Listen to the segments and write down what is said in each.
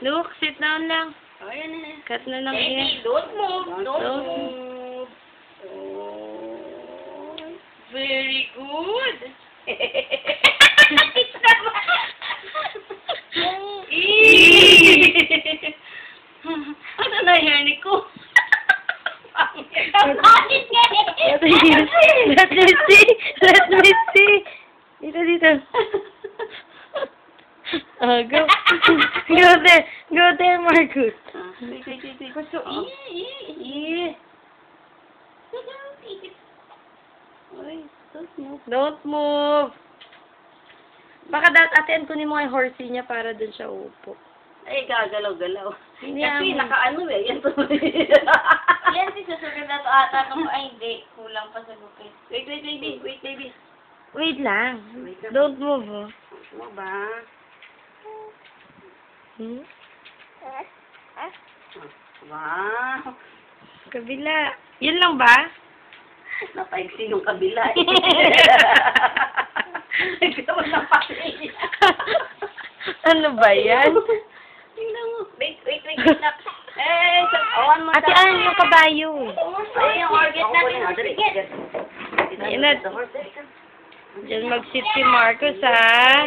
Look, sit down lang. Oh, yan na. Cut na lang Baby, yan. don't move. Don't Don't move. Oh, very good. It's naman. Ano na hair ni ko? Let me see. Let me see. Dito. Oh, go. Go there. Go there, Marcus. Gusto, Don't move. Baka atin kunin mo yung horsey niya para dun siya upo. Ay, gagalaw-galaw. Hindi Kasi ako. nakaano eh. Yan to. Yan, si susunod na to ata. Ay, hindi. Kulang pa sa gupit. Wait, baby. Wait, baby. Wait lang. Wait lang. Don't move, oh. Ano ba? Hmm? Wow. Kabila. Yun lang ba? Napaiksi yung kabila eh. Nagkaroon ng pati. Ano ba yan? Tingnan mo. Wait. Eh, awan mo. Ate, ano yung kabayo? Ay, yung organ natin. Ayan na. Diyan mag-sit si Marcus, ha?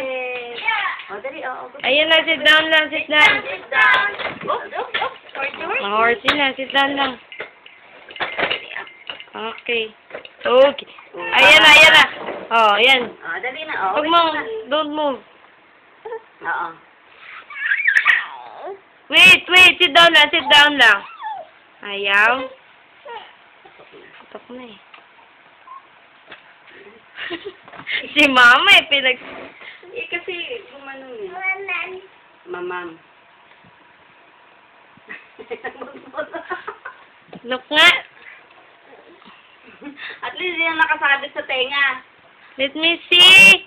Oh, dali. Ayan na, sit down lang, sit down. Sit down. Ang horsey na, sit down lang. Okay. Okay. Ayan na. Oh, ayan. Ah, dali na. Oh, Huwag mo, don't move. Oo. Wait, sit down lang. Ayaw. Patok na eh. Si Mama eh, Eh, kasi, gumano eh. Mamam. Look nga. At least yan nakasabit sa tenga. Let me see.